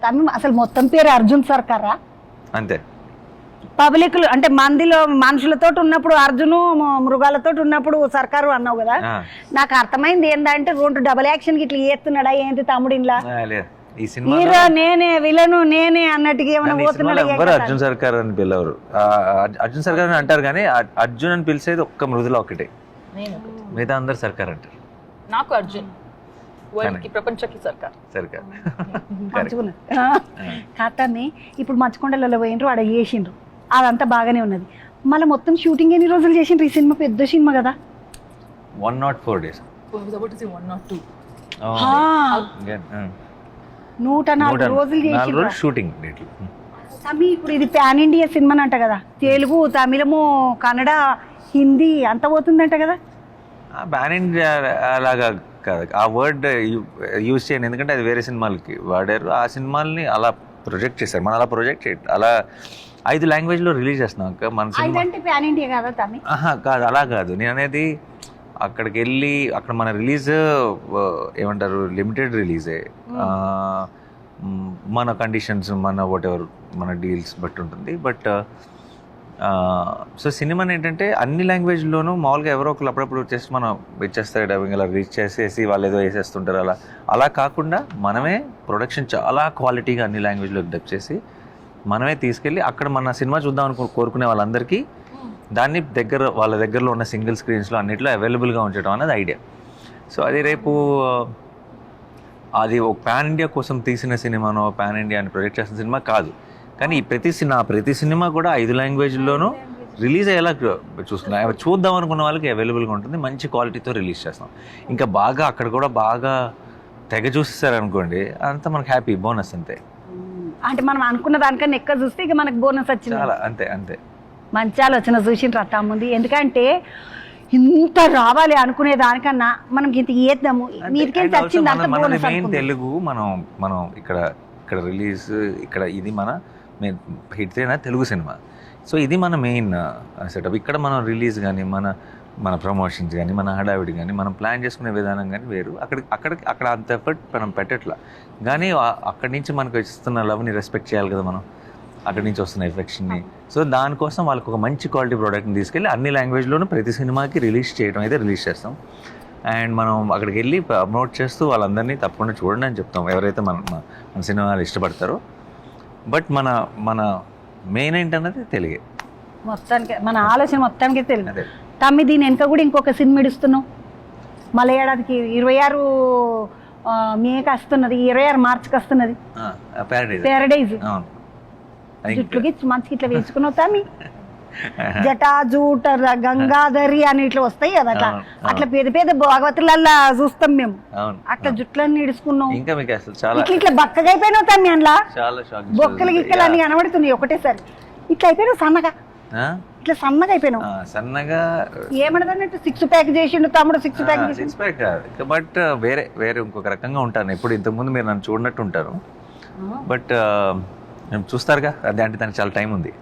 తను అసలు మొత్తం పేరు అర్జున్ సర్కారా? అంతే. పబ్లిక్ అంటే మందిలో మనుషులతో ఉన్నప్పుడు అర్జును, మృగాలతో ఉన్నప్పుడు సర్కారు అన్నావు కదా. నాకు అర్థమైంది ఏంటంటే రెండు డబల్ యాక్షన్ ఇట్లా చేస్తున్నాడా ఏంటి తమ్ముడు ఇలా ఈ సినిమా హీరో నేనే విలను నేనే అన్నట్టుగా ఏమైనా పోతున్నాడు. ఎవరు అర్జున్ సర్కార్ అని పిలవరు. అర్జున్ సర్కార్ అని అంటారు కానీ అర్జున్ అని పిలిచేది ఒక్క మృదుల ఒకటే, మిగతా అందరు సర్కార్ అంటారు. నాకు అర్జున్ ప్రపంచకి సర్కార్ సర్కార్ కాతని ఇప్పుడు మచ్చకొండలలో పోయినరు, ఆడ చేసిండ్రు, అదంతా బాగానే ఉన్నది. మళ్ళీ మొత్తం షూటింగ్ ఎన్ని రోజులు చేసిండ్రు? ఈ సినిమా పెద్ద సినిమా కదా. 104 days. 102. 104 రోజులు చేసిండ్రు షూటింగ్. తమ్మి ఇప్పుడు ఇది పాన్ ఇండియా సినిమా అంట కదా, తెలుగు, తమిళము, కన్నడ, హిందీ అంత పోతుందంట కదా. పాన్ ఇండియా అలాగా కాదు, ఆ వర్డ్ యూజ్ చేయండి, ఎందుకంటే అది వేరే సినిమాలకి వాడారు. ఆ సినిమాల్ని అలా ప్రొజెక్ట్ చేశారు, మనం అలా ప్రొజెక్ట్ చేయాలి. అలా 5 లాంగ్వేజ్లో రిలీజ్ చేస్తున్నాం మన సినిమా. పాన్ ఇండియా కాదా తమ్మి? కాదు, అలా కాదు నేను అనేది. అక్కడికి వెళ్ళి అక్కడ మన రిలీజ్ ఏమంటారు, లిమిటెడ్ రిలీజే. మన కండిషన్స్, మన వాట్ ఎవర్, మన డీల్స్ బట్టి ఉంటుంది. బట్ సో సినిమాని ఏంటంటే అన్ని లాంగ్వేజ్లోనూ మామూలుగా ఎవరో ఒకరు అప్పుడప్పుడు వచ్చేసి మనం ఇచ్చేస్తారు డబ్బింగ్, అలా రీచ్ చేసేసి వాళ్ళు ఏదో వేసేస్తుంటారు. అలా కాకుండా మనమే ప్రొడక్షన్ చాలా క్వాలిటీగా అన్ని లాంగ్వేజ్లోకి డబ్ చేసి మనమే తీసుకెళ్ళి అక్కడ మన సినిమా చూద్దాం కోరుకునే వాళ్ళందరికీ దాన్ని వాళ్ళ దగ్గరలో ఉన్న సింగిల్ స్క్రీన్స్లో అన్నిట్లో అవైలబుల్గా ఉంచడం అనేది ఐడియా. సో అది రేపు అది ఒక పాన్ ఇండియా కోసం తీసిన సినిమానో, పాన్ ఇండియా అని ప్రొజెక్ట్ చేసిన సినిమా కాదు. కానీ ప్రతి సినిమా కూడా 5 లాంగ్వేజ్లోనూ రిలీజ్ అయ్యేలా చూస్తున్నాం. చూద్దాం అనుకున్న వాళ్ళకి అవైలబుల్గా ఉంటుంది, మంచి క్వాలిటీతో రిలీజ్ చేస్తాం. ఇంకా బాగా అక్కడ కూడా బాగా తెగ చూసేసారనుకోండి, అంతా మనకు హ్యాపీ, బోనస్ అంతే. అంటే మనం అనుకున్న దానికన్నా ఎక్కువ చూస్తే ఇక మనకు బోనస్ వచ్చింది. చాలా అంతే అంతే. మంచి ఆలోచన చూసిన తమ్ముంది. ఎందుకంటే ఇంత రావాలి అనుకునే దానికన్నా మనం ఇంత చేద్దాము, మీదికెళ్ళి వచ్చింది అంత బోనస్. మెయిన్ తెలుగు మనం ఇక్కడ రిలీజ్, ఇక్కడ ఇది మన హిట్ అయిన తెలుగు సినిమా. సో ఇది మన మెయిన్ సెటప్. ఇక్కడ మనం రిలీజ్ కానీ మన ప్రమోషన్స్ కానీ మన హడావిడి కానీ మనం ప్లాన్ చేసుకునే విధానం కానీ వేరు. అక్కడ అంత ఎఫర్ట్ మనం పెట్టట్లా. కానీ అక్కడి నుంచి మనకు ఇస్తున్న లవ్ని రెస్పెక్ట్ చేయాలి కదా మనం, అక్కడి నుంచి వస్తున్న ఎఫెక్షన్ని. సో దానికోసం వాళ్ళకి ఒక మంచి క్వాలిటీ ప్రోడక్ట్ని తీసుకెళ్ళి అన్ని లాంగ్వేజ్లోనూ ప్రతి సినిమాకి రిలీజ్ చేస్తాం. అండ్ మనం అక్కడికి వెళ్ళి ప్రమోట్ చేస్తూ వాళ్ళందరినీ తప్పకుండా చూడండి అని చెప్తాం, ఎవరైతే మన సినిమాలు ఇష్టపడతారో. బట్ మన మెయిన్ ఏంటన్నది తెలుగే. మొత్తానికి మన ఆలోచన మొత్తానికి తెలుగు. తమ్మి దీని వెనక కూడా ఇంకొక సినిమా ఇడుస్తున్నావు, మళ్ళీ ఏడాదికి 26 మేకి వస్తున్నది, 26 మార్చికి వస్తున్నది, ప్యారడైజ్. జుట్లుకి మంచిగా ఇట్లా వేసుకున్నావు తమ్మి, జటా జూట గంగాధరి అని ఇట్లా వస్తాయి కదా, అట్లా పెద్ద భగవతులల్లా చూస్తాం మేము. అట్లా జుట్లన్నీ ఇడుచుకున్నాం, ఇట్లా బక్కగా అయిపోయినావు తమ్మి. అందులో బొక్కలు గిక్కలు అన్ని కనబడుతున్నాయి ఒకటేసారి. ఇట్లా అయిపోయినావు సన్నగా, ఇట్లా సన్నగా అయిపోయినావు. సన్నగా ఏమన్నదన్నట్టు 6 ప్యాక్ చేసిండు తమ్ముడు. 6 ప్యాక్ బట్ వేరే ఇంకొక రకంగా ఉంటాను. ఇప్పుడు ఇంతకుముందు మీరు నన్ను చూడనట్టు ఉంటారు, బట్ చూస్తారుగా, అంటే దానికి చాలా టైం ఉంది.